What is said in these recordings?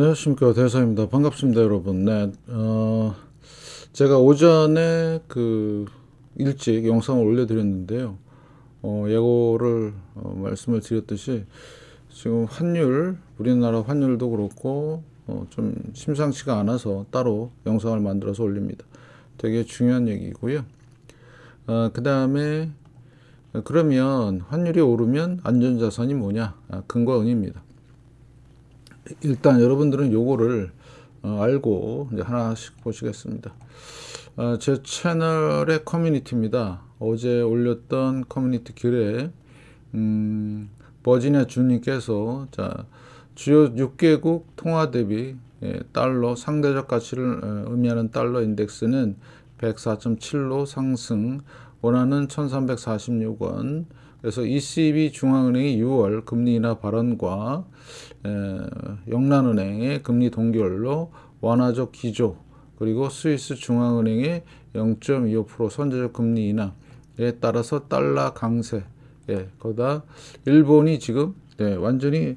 안녕하십니까, 대사입니다. 반갑습니다, 여러분. 네, 제가 오전에 일찍 영상을 올려드렸는데요. 예고를 말씀을 드렸듯이 지금 우리나라 환율도 그렇고 좀 심상치가 않아서 따로 영상을 만들어서 올립니다. 되게 중요한 얘기고요. 그 다음에 그러면 환율이 오르면 안전자산이 뭐냐? 금과 은입니다. 일단 여러분들은 요거를 알고 이제 하나씩 보시겠습니다. 제 채널의 커뮤니티입니다. 어제 올렸던 커뮤니티 글에 버지니아 주님께서 주요 6개국 통화 대비 달러 상대적 가치를 의미하는 달러 인덱스는 104.7로 상승, 원화는 1346원. 그래서 ECB 중앙은행이 6월 금리 인하 발언과 영란은행의 금리 동결로 완화적 기조, 그리고 스위스 중앙은행의 0.25% 선제적 금리 인하에 따라서 달러 강세, 거기다 일본이 지금 완전히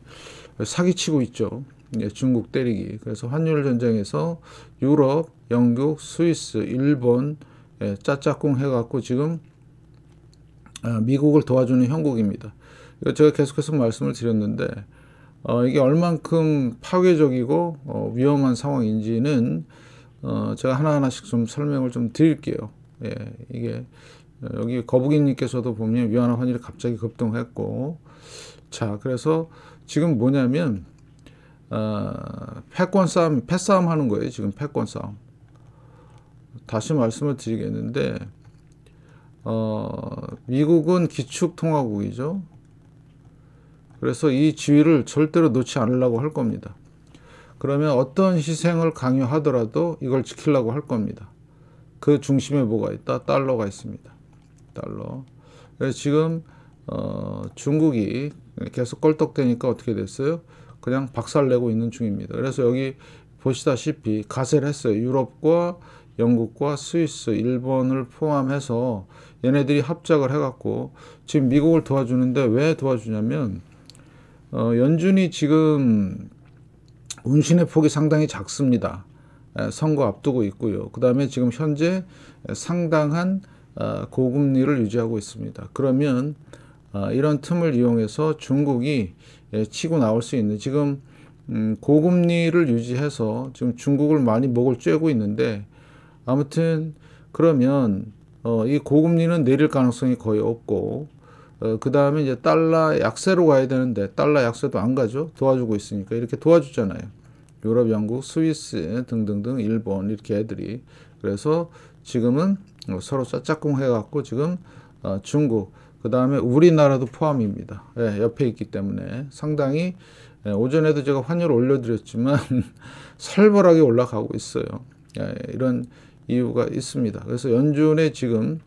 사기치고 있죠. 중국 때리기. 그래서 환율 전쟁에서 유럽, 영국, 스위스, 일본 짜짝꿍 해갖고 지금 미국을 도와주는 형국입니다. 이거 제가 계속해서 말씀을 드렸는데 이게 얼만큼 파괴적이고 위험한 상황인지는 제가 하나하나씩 좀 설명을 좀 드릴게요. 이게 여기 거북이님께서도 보면 위안화 환율이 갑자기 급등했고, 자, 그래서 지금 뭐냐면 패싸움 하는 거예요. 지금 패권 싸움. 다시 말씀을 드리겠는데 미국은 기축통화국이죠. 그래서 이 지위를 절대로 놓지 않으려고 할 겁니다. 그러면 어떤 희생을 강요하더라도 이걸 지키려고 할 겁니다. 그 중심에 뭐가 있다? 달러가 있습니다. 달러. 그래서 지금 중국이 계속 껄떡대니까 어떻게 됐어요? 그냥 박살내고 있는 중입니다. 그래서 여기 보시다시피 가세를 했어요. 유럽과 영국과 스위스, 일본을 포함해서 얘네들이 합작을 해갖고 지금 미국을 도와주는데, 왜 도와주냐면 연준이 지금 운신의 폭이 상당히 작습니다. 선거 앞두고 있고요. 그 다음에 지금 현재 상당한 고금리를 유지하고 있습니다. 그러면 이런 틈을 이용해서 중국이 치고 나올 수 있는, 지금 고금리를 유지해서 지금 중국을 많이 목을 쬐고 있는데, 아무튼 그러면 이 고금리는 내릴 가능성이 거의 없고, 그 다음에 이제 달러 약세로 가야 되는데 달러 약세도 안 가죠. 도와주고 있으니까. 이렇게 도와주잖아요. 유럽, 영국, 스위스 등등등, 일본, 이렇게 애들이. 그래서 지금은 서로 짝짝꿍 해갖고 지금 중국, 그 다음에 우리나라도 포함입니다. 옆에 있기 때문에 상당히, 오전에도 제가 환율 올려드렸지만 살벌하게 올라가고 있어요. 이런 이유가 있습니다. 그래서 연준의 지금,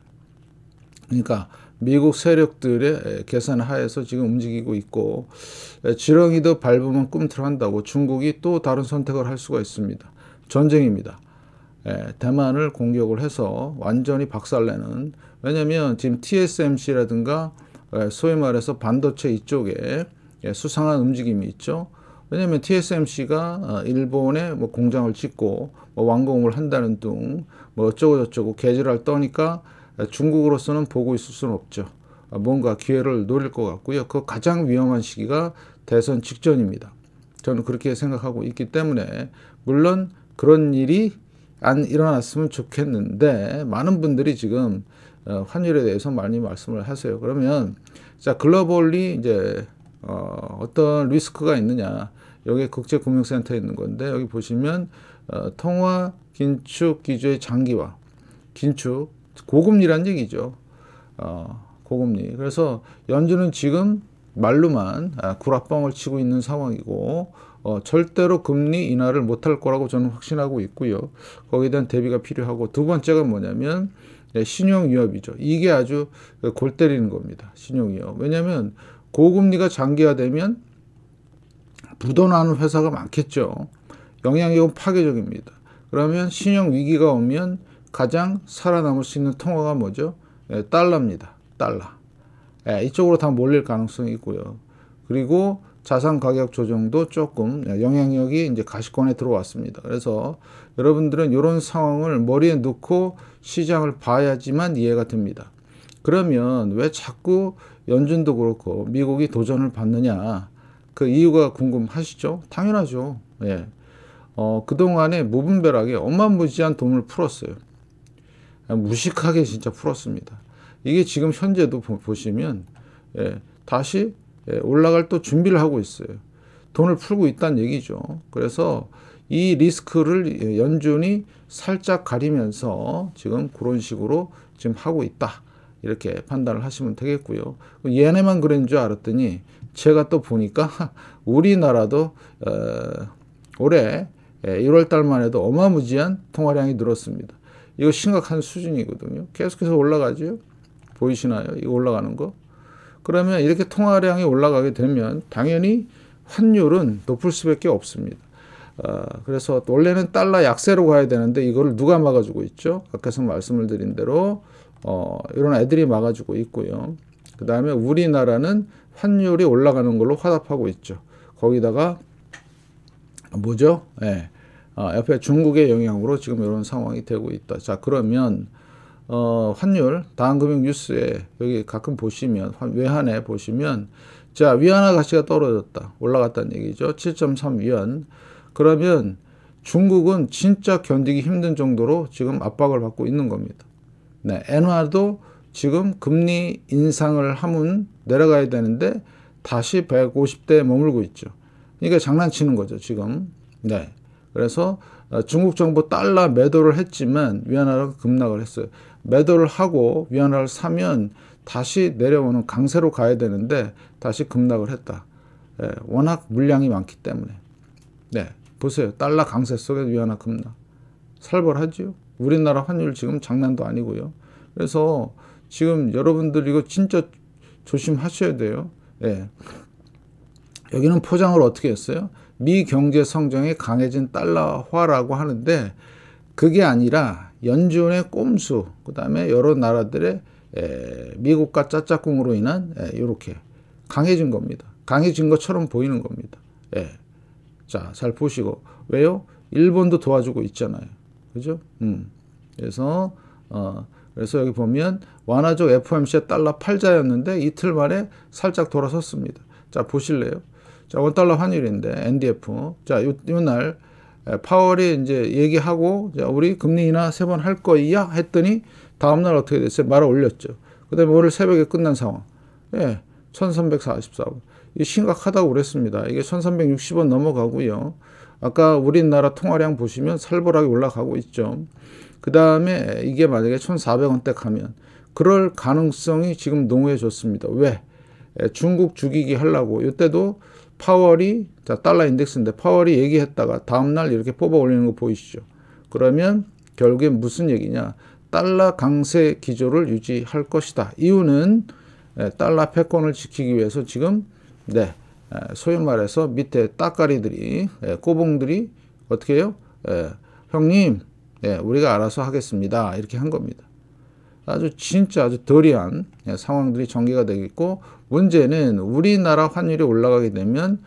그러니까 미국 세력들의 계산 하에서 지금 움직이고 있고, 지렁이도 밟으면 꿈틀한다고 중국이 또 다른 선택을 할 수가 있습니다. 전쟁입니다. 대만을 공격을 해서 완전히 박살내는, 왜냐면 지금 TSMC라든가 소위 말해서 반도체 이쪽에 수상한 움직임이 있죠. 왜냐면 TSMC가 일본에 뭐 공장을 짓고 뭐 완공을 한다는 둥, 뭐 어쩌고저쩌고 개지랄 떠니까 중국으로서는 보고 있을 수는 없죠. 뭔가 기회를 노릴 것 같고요. 그 가장 위험한 시기가 대선 직전입니다. 저는 그렇게 생각하고 있기 때문에, 물론 그런 일이 안 일어났으면 좋겠는데 많은 분들이 지금 환율에 대해서 많이 말씀을 하세요. 그러면 자, 글로벌리 이제 어떤 리스크가 있느냐? 여기 국제금융센터에 있는 건데, 여기 보시면 통화 긴축 기조의 장기화, 긴축, 고금리란 얘기죠. 고금리. 그래서 연준은 지금 말로만 구라뻥을 치고 있는 상황이고, 절대로 금리 인하를 못할 거라고 저는 확신하고 있고요. 거기에 대한 대비가 필요하고, 두 번째가 뭐냐면 신용 위협이죠. 이게 아주 골 때리는 겁니다. 신용 위협. 왜냐하면 고금리가 장기화되면 부도나는 회사가 많겠죠. 영향력은 파괴적입니다. 그러면 신용 위기가 오면 가장 살아남을 수 있는 통화가 뭐죠? 달러입니다. 달러. 이쪽으로 다 몰릴 가능성이 있고요. 그리고 자산 가격 조정도 조금 영향력이 이제 가시권에 들어왔습니다. 그래서 여러분들은 이런 상황을 머리에 넣고 시장을 봐야지만 이해가 됩니다. 그러면 왜 자꾸 연준도 그렇고 미국이 도전을 받느냐, 그 이유가 궁금하시죠? 당연하죠. 예. 그동안에 무분별하게 어마무지한 돈을 풀었어요. 무식하게 진짜 풀었습니다. 이게 지금 현재도 보시면 다시 올라갈 또 준비를 하고 있어요. 돈을 풀고 있다는 얘기죠. 그래서 이 리스크를 연준이 살짝 가리면서 지금 그런 식으로 지금 하고 있다, 이렇게 판단을 하시면 되겠고요. 얘네만 그런 줄 알았더니 제가 또 보니까 우리나라도 올해 1월 달만 해도 어마무지한 통화량이 늘었습니다. 이거 심각한 수준이거든요. 계속해서 올라가죠. 보이시나요? 이거 올라가는 거. 그러면 이렇게 통화량이 올라가게 되면 당연히 환율은 높을 수밖에 없습니다. 그래서 원래는 달러 약세로 가야 되는데 이거를 누가 막아주고 있죠? 아까서 말씀을 드린 대로 이런 애들이 막아주고 있고요. 그 다음에 우리나라는 환율이 올라가는 걸로 화답하고 있죠. 거기다가 뭐죠? 예. 옆에 중국의 영향으로 지금 이런 상황이 되고 있다. 자, 그러면 환율 다음 금융 뉴스에 여기 가끔 보시면 외환에 보시면 자, 위안화 가치가 떨어졌다, 올라갔다는 얘기죠. 7.3 위안. 그러면 중국은 진짜 견디기 힘든 정도로 지금 압박을 받고 있는 겁니다. 네, 엔화도 지금 금리 인상을 하면 내려가야 되는데 다시 150대에 머물고 있죠. 이게 장난치는 거죠, 지금. 네. 그래서 중국 정부 달러 매도를 했지만 위안화가 급락을 했어요. 매도를 하고 위안화를 사면 다시 내려오는 강세로 가야 되는데 다시 급락을 했다. 예, 워낙 물량이 많기 때문에. 네, 보세요. 달러 강세 속에 위안화 급락. 살벌하죠. 우리나라 환율 지금 장난도 아니고요. 그래서 지금 여러분들 이거 진짜 조심하셔야 돼요. 예. 여기는 포장을 어떻게 했어요? 미 경제 성장이 강해진 달러화라고 하는데 그게 아니라 연준의 꼼수, 그 다음에 여러 나라들의 미국과 짜짝꿍으로 인한 이렇게 강해진 겁니다. 강해진 것처럼 보이는 겁니다. 예. 자, 잘 보시고. 왜요? 일본도 도와주고 있잖아요. 그죠? 그래서 여기 보면 완화적 FOMC의 달러 팔자였는데 이틀 만에 살짝 돌아섰습니다. 자, 보실래요? 자, 원달러 환율인데 NDF. 자, 요날 파월이 이제 얘기하고 자, 우리 금리 인하 3번 할 거야 했더니 다음날 어떻게 됐어요? 말아 올렸죠. 그다음에 오늘 새벽에 끝난 상황. 예, 1344원. 이 심각하다고 그랬습니다. 이게 1360원 넘어가고요. 아까 우리나라 통화량 보시면 살벌하게 올라가고 있죠. 그 다음에 이게 만약에 1400원대 가면 그럴 가능성이 지금 농후해졌습니다. 왜? 중국 죽이기 하려고. 이때도 파월이, 자, 달러 인덱스인데 파월이 얘기했다가 다음날 이렇게 뽑아 올리는 거 보이시죠? 그러면 결국에 무슨 얘기냐? 달러 강세 기조를 유지할 것이다. 이유는 달러 패권을 지키기 위해서 지금 소위 말해서 밑에 따까리들이 꼬봉들이 어떻게 해요? 형님, 우리가 알아서 하겠습니다. 이렇게 한 겁니다. 진짜 아주 더리한 상황들이 전개가 되겠고, 문제는 우리나라 환율이 올라가게 되면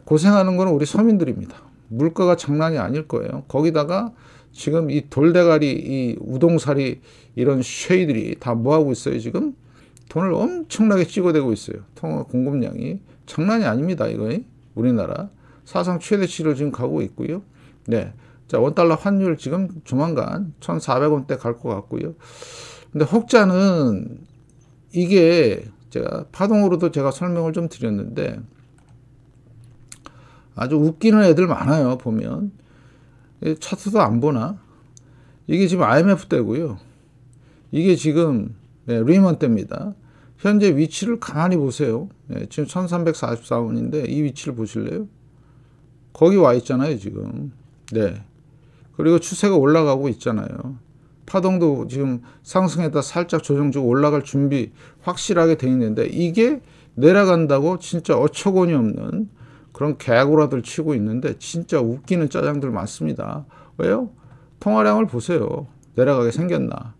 고생하는 거는 우리 서민들입니다. 물가가 장난이 아닐 거예요. 거기다가 지금 이 돌대가리, 이 우동사리 이런 쉐이들이 다 뭐하고 있어요? 지금 돈을 엄청나게 찍어대고 있어요. 통화 공급량이 장난이 아닙니다. 이거 우리나라 사상 최대치를 지금 가고 있고요. 네, 자, 원달러 환율 지금 조만간 1,400원대 갈 것 같고요. 근데 혹자는 이게 제가 파동으로도 제가 설명을 좀 드렸는데 아주 웃기는 애들 많아요. 보면 차트도 안 보나? 이게 지금 IMF 때고요. 이게 지금 리먼 때입니다. 현재 위치를 가만히 보세요. 지금 1344원인데 이 위치를 보실래요? 거기 와 있잖아요, 지금. 네. 그리고 추세가 올라가고 있잖아요. 파동도 지금 상승했다 살짝 조정 주고 올라갈 준비 확실하게 돼 있는데 이게 내려간다고 진짜 어처구니 없는 그런 개구라들 치고 있는데 진짜 웃기는 짜장들 많습니다. 왜요? 통화량을 보세요. 내려가게 생겼나.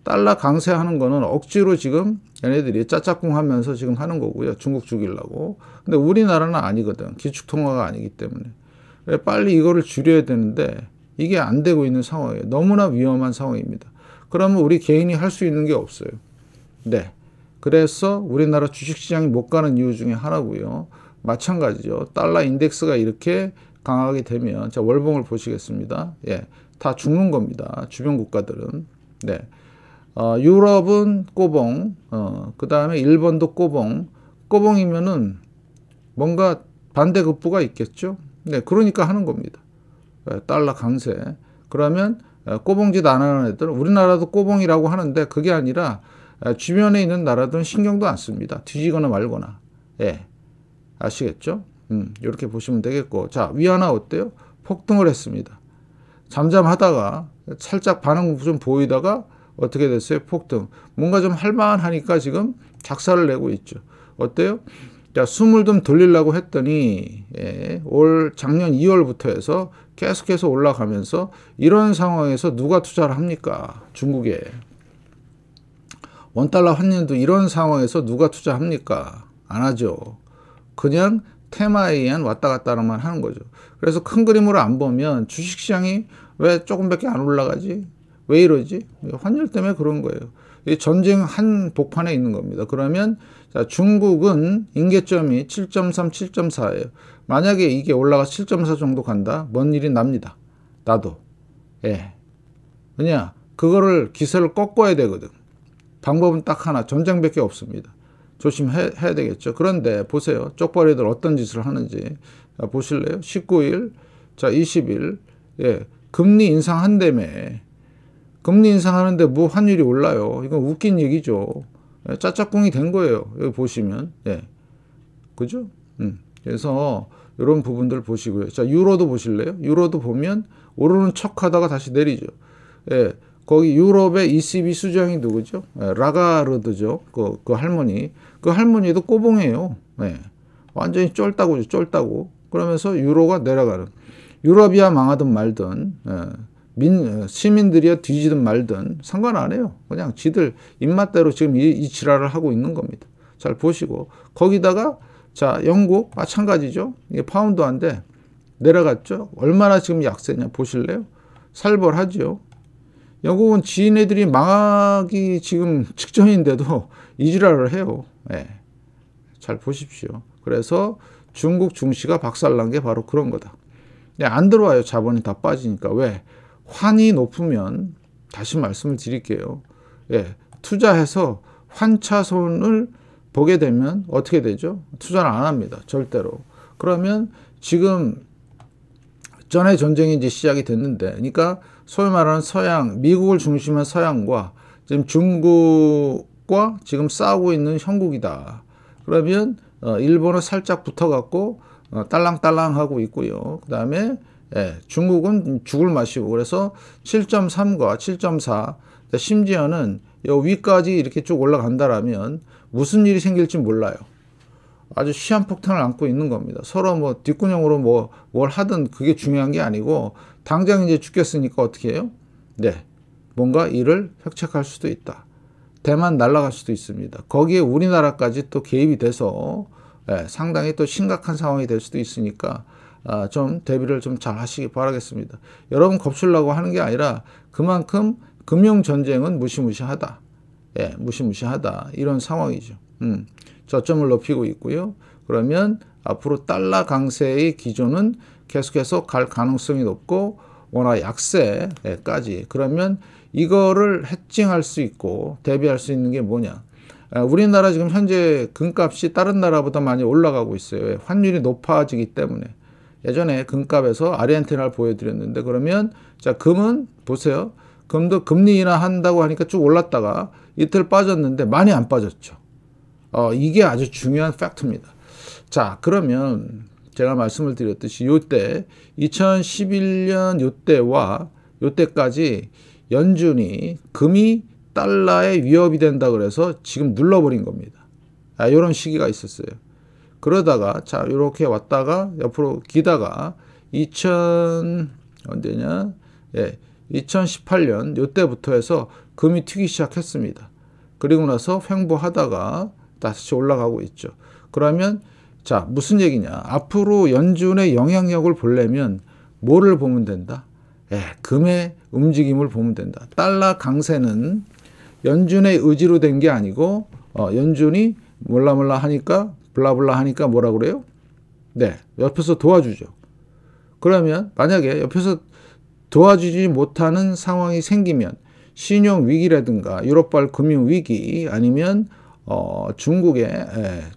달러 강세하는 거는 억지로 지금 얘네들이 짜짝꿍 하면서 지금 하는 거고요. 중국 죽이려고. 근데 우리나라는 아니거든. 기축통화가 아니기 때문에. 빨리 이거를 줄여야 되는데 이게 안 되고 있는 상황이에요. 너무나 위험한 상황입니다. 그러면 우리 개인이 할 수 있는 게 없어요. 네. 그래서 우리나라 주식시장이 못 가는 이유 중에 하나고요. 마찬가지죠. 달러 인덱스가 이렇게 강하게 되면, 자, 월봉을 보시겠습니다. 예. 다 죽는 겁니다. 주변 국가들은. 네. 유럽은 꼬봉, 그 다음에 일본도 꼬봉. 꼬봉이면은 뭔가 반대급부가 있겠죠. 네. 그러니까 하는 겁니다. 달러 강세. 그러면 꼬봉짓 안 하는 애들, 우리나라도 꼬봉이라고 하는데 그게 아니라 주변에 있는 나라들은 신경도 안 씁니다. 뒤지거나 말거나. 예. 아시겠죠? 이렇게 보시면 되겠고. 자, 위안화 어때요? 폭등을 했습니다. 잠잠하다가 살짝 반응 좀 보이다가 어떻게 됐어요? 폭등. 뭔가 좀 할만하니까 지금 작사를 내고 있죠. 어때요? 자, 숨을 좀 돌리려고 했더니 올 작년 2월부터 해서 계속해서 올라가면서 이런 상황에서 누가 투자를 합니까? 중국에. 원달러 환율도 이런 상황에서 누가 투자합니까? 안 하죠. 그냥 테마에 의한 왔다 갔다만 하는 거죠. 그래서 큰 그림으로 안 보면 주식시장이 왜 조금밖에 안 올라가지? 왜 이러지? 환율 때문에 그런 거예요. 이 전쟁 한 복판에 있는 겁니다. 그러면 자, 중국은 임계점이 7.3, 7.4예요. 만약에 이게 올라가 7.4 정도 간다? 뭔 일이 납니다. 나도. 예. 왜냐? 그거를 기세를 꺾어야 되거든. 방법은 딱 하나. 전쟁밖에 없습니다. 조심해야 되겠죠. 그런데 보세요. 쪽벌이들 어떤 짓을 하는지. 자, 보실래요? 19일, 자, 20일. 예. 금리 인상한다며. 금리 인상하는데 뭐 환율이 올라요. 이건 웃긴 얘기죠. 예, 짜짝꿍이 된 거예요. 여기 보시면. 예. 그죠? 그래서 이런 부분들 보시고요. 자, 유로도 보실래요? 유로도 보면 오르는 척 하다가 다시 내리죠. 예. 거기 유럽의 ECB 수장이 누구죠? 예, 라가르드죠. 그 할머니. 그 할머니도 꼬봉이에요. 예. 완전히 쫄다고죠. 쫄다고. 그러면서 유로가 내려가는. 유럽이야 망하든 말든. 예. 시민들이야 뒤지든 말든 상관 안 해요. 그냥 지들 입맛대로 지금 이 지랄을 하고 있는 겁니다. 잘 보시고. 거기다가 자, 영국 마찬가지죠. 이게 파운드인데 내려갔죠. 얼마나 지금 약세냐 보실래요? 살벌하죠. 영국은 지네들이 망하기 지금 직전인데도 이 지랄을 해요. 예. 잘 보십시오. 그래서 중국 중시가 박살난 게 바로 그런 거다. 안 들어와요. 자본이 다 빠지니까. 왜? 환이 높으면 다시 말씀을 드릴게요. 예, 투자해서 환차손을 보게 되면 어떻게 되죠? 투자를 안 합니다. 절대로. 그러면 지금 전에 전쟁이 이제 시작이 됐는데, 그러니까 소위 말하는 서양, 미국을 중심한 서양과 지금 중국과 지금 싸우고 있는 형국이다. 그러면 일본은 살짝 붙어갖고 딸랑딸랑 하고 있고요. 그 다음에 예, 중국은 죽을 맛이고 그래서 7.3과 7.4 심지어는 요 위까지 이렇게 쭉 올라간다라면 무슨 일이 생길지 몰라요. 아주 시한폭탄을 안고 있는 겁니다. 서로 뭐 뒷구녕으로 뭐 뭘 하든 그게 중요한 게 아니고 당장 이제 죽겠으니까 어떻게 해요? 네, 뭔가 일을 획책할 수도 있다. 대만 날아갈 수도 있습니다. 거기에 우리나라까지 또 개입이 돼서 예, 상당히 또 심각한 상황이 될 수도 있으니까 좀 대비를 좀 잘 하시기 바라겠습니다. 여러분 겁주려고 하는 게 아니라 그만큼 금융전쟁은 무시무시하다. 예, 무시무시하다. 이런 상황이죠. 저점을 높이고 있고요. 그러면 앞으로 달러 강세의 기조는 계속해서 갈 가능성이 높고 워낙 약세까지. 그러면 이거를 해칭할 수 있고 대비할 수 있는 게 뭐냐. 우리나라 지금 현재 금값이 다른 나라보다 많이 올라가고 있어요. 환율이 높아지기 때문에. 예전에 금값에서 아르헨티나를 보여드렸는데 그러면 자 금은 보세요. 금도 금리 인하한다고 하니까 쭉 올랐다가 이틀 빠졌는데 많이 안 빠졌죠. 이게 아주 중요한 팩트입니다. 자, 그러면 제가 말씀을 드렸듯이 요때 2011년 요때와 요때까지 연준이 금이 달러에 위협이 된다 그래서 지금 눌러버린 겁니다. 이런 시기가 있었어요. 그러다가 자 이렇게 왔다가 옆으로 기다가 언제냐? 예, 2018년 요때부터 해서 금이 튀기 시작했습니다. 그리고 나서 횡보하다가 다시 올라가고 있죠. 그러면 자, 무슨 얘기냐? 앞으로 연준의 영향력을 보려면 뭐를 보면 된다? 금의 움직임을 보면 된다. 달러 강세는 연준의 의지로 된 게 아니고 연준이 몰라 하니까 블라블라 하니까 뭐라 그래요? 네, 옆에서 도와주죠. 그러면 만약에 옆에서 도와주지 못하는 상황이 생기면 신용 위기라든가 유럽발 금융 위기 아니면 중국의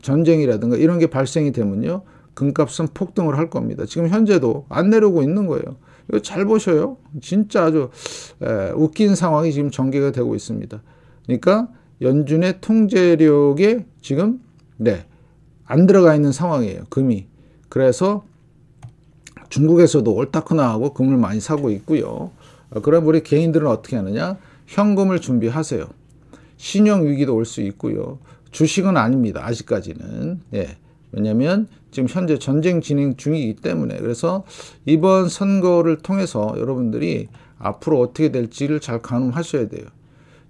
전쟁이라든가 이런 게 발생이 되면요, 금값은 폭등을 할 겁니다. 지금 현재도 안 내려오고 있는 거예요. 이거 잘 보셔요. 진짜 아주 웃긴 상황이 지금 전개가 되고 있습니다. 그러니까 연준의 통제력에 지금 안 들어가 있는 상황이에요, 금이. 그래서 중국에서도 옳다커나 금을 많이 사고 있고요. 그럼 우리 개인들은 어떻게 하느냐? 현금을 준비하세요. 신용 위기도 올 수 있고요. 주식은 아닙니다, 아직까지는. 왜냐하면 지금 현재 전쟁 진행 중이기 때문에. 그래서 이번 선거를 통해서 여러분들이 앞으로 어떻게 될지를 잘 가늠하셔야 돼요.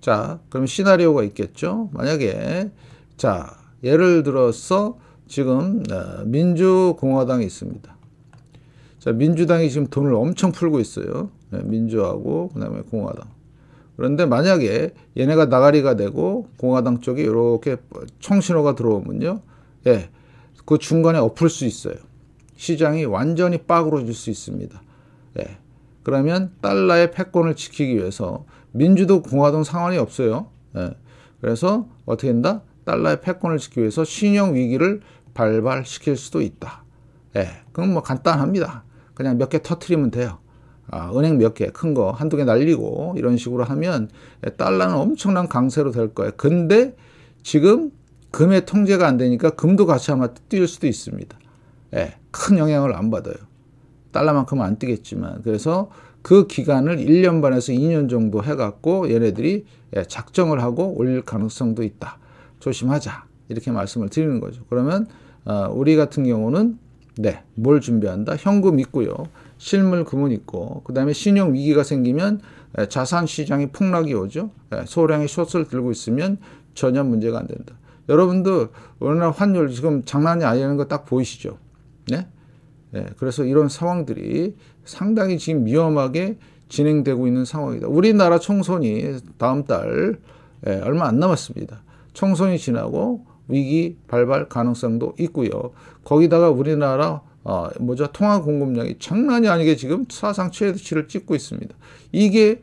자, 그럼 시나리오가 있겠죠. 만약에 자, 예를 들어서 지금 민주공화당이 있습니다. 자, 민주당이 지금 돈을 엄청 풀고 있어요. 민주하고 그다음에 공화당. 그런데 만약에 얘네가 나가리가 되고 공화당 쪽이 이렇게 청신호가 들어오면요, 그 중간에 엎을 수 있어요. 시장이 완전히 빠그러질 수 있습니다. 그러면 달러의 패권을 지키기 위해서 민주도 공화당 상관이 없어요. 그래서 어떻게 된다? 달러의 패권을 지키기 위해서 신용 위기를 발발시킬 수도 있다. 그건 뭐 간단합니다. 그냥 몇 개 터트리면 돼요. 은행 몇 개, 큰 거 한두 개 날리고 이런 식으로 하면 달러는 엄청난 강세로 될 거예요. 근데 지금 금의 통제가 안 되니까 금도 같이 아마 뛸 수도 있습니다. 큰 영향을 안 받아요. 달러만큼은 안 뛰겠지만. 그래서 그 기간을 1년 반에서 2년 정도 해갖고 얘네들이 작정을 하고 올릴 가능성도 있다. 조심하자. 이렇게 말씀을 드리는 거죠. 그러면 우리 같은 경우는 뭘 준비한다? 현금 있고요. 실물 금은 있고, 그 다음에 신용 위기가 생기면 자산 시장이 폭락이 오죠. 소량의 숏을 들고 있으면 전혀 문제가 안 된다. 여러분들 우리나라 환율 지금 장난이 아니라는 거 딱 보이시죠? 그래서 이런 상황들이 상당히 지금 위험하게 진행되고 있는 상황이다. 우리나라 총선이 다음 달 얼마 안 남았습니다. 총선이 지나고 위기 발발 가능성도 있고요. 거기다가 우리나라 통화 공급량이 장난이 아니게 지금 사상 최대치를 찍고 있습니다. 이게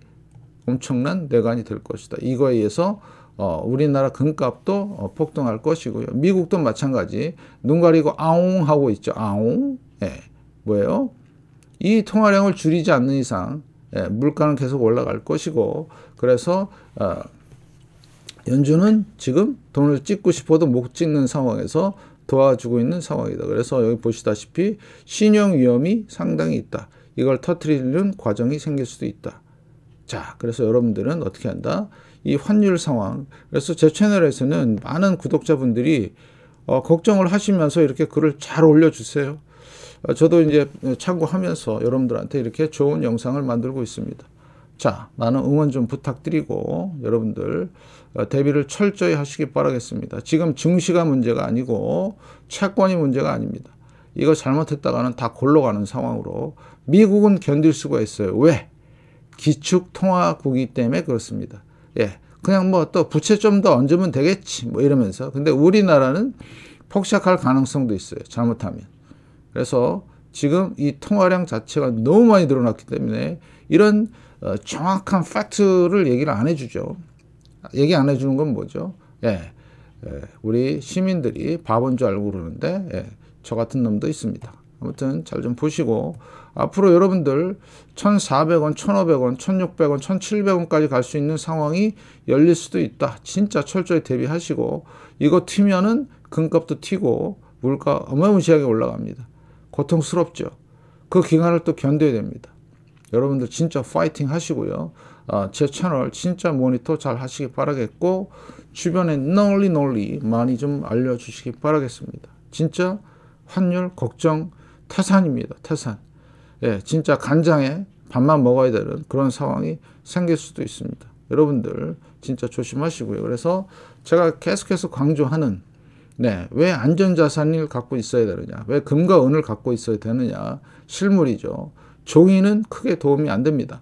엄청난 뇌관이 될 것이다. 이거에 의해서 우리나라 금값도 폭등할 것이고요. 미국도 마찬가지. 눈 가리고 아웅 하고 있죠. 아웅. 뭐예요? 이 통화량을 줄이지 않는 이상 물가는 계속 올라갈 것이고, 그래서 연준은 지금 돈을 찍고 싶어도 못 찍는 상황에서 도와주고 있는 상황이다. 그래서 여기 보시다시피 신용 위험이 상당히 있다. 이걸 터뜨리는 과정이 생길 수도 있다. 자, 그래서 여러분들은 어떻게 한다? 이 환율 상황. 그래서 제 채널에서는 많은 구독자분들이 걱정을 하시면서 이렇게 글을 잘 올려주세요. 저도 이제 참고하면서 여러분들한테 이렇게 좋은 영상을 만들고 있습니다. 자, 많은 응원 좀 부탁드리고 여러분들 대비를 철저히 하시기 바라겠습니다. 지금 증시가 문제가 아니고 채권이 문제가 아닙니다. 이거 잘못했다가는 다 골로 가는 상황으로 미국은 견딜 수가 있어요. 왜? 기축통화국이기 때문에 그렇습니다. 그냥 뭐 또 부채 좀 더 얹으면 되겠지 뭐 이러면서. 근데 우리나라는 폭삭할 가능성도 있어요. 잘못하면. 그래서 지금 이 통화량 자체가 너무 많이 늘어났기 때문에 이런 정확한 팩트를 얘기를 안 해주죠. 얘기 안 해주는 건 뭐죠? 우리 시민들이 바본 줄 알고 그러는데 저 같은 놈도 있습니다. 아무튼 잘 좀 보시고 앞으로 여러분들 1,400원, 1,500원, 1,600원, 1,700원까지 갈 수 있는 상황이 열릴 수도 있다. 진짜 철저히 대비하시고 이거 튀면은 금값도 튀고 물가 어마무시하게 올라갑니다. 고통스럽죠. 그 기간을 또 견뎌야 됩니다. 여러분들 진짜 파이팅 하시고요. 제 채널 진짜 모니터 잘 하시기 바라겠고 주변에 널리 많이 좀 알려주시기 바라겠습니다. 진짜 환율 걱정 태산입니다. 태산. 진짜 간장에 밥만 먹어야 되는 그런 상황이 생길 수도 있습니다. 여러분들 진짜 조심하시고요. 그래서 제가 계속해서 강조하는 왜 안전자산을 갖고 있어야 되느냐, 왜 금과 은을 갖고 있어야 되느냐, 실물이죠. 종이는 크게 도움이 안 됩니다.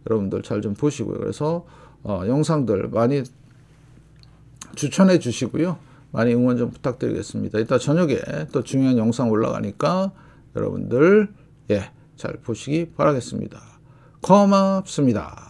여러분들 잘 좀 보시고요. 그래서 영상들 많이 추천해 주시고요. 많이 응원 좀 부탁드리겠습니다. 이따 저녁에 또 중요한 영상 올라가니까 여러분들 잘 보시기 바라겠습니다. 고맙습니다.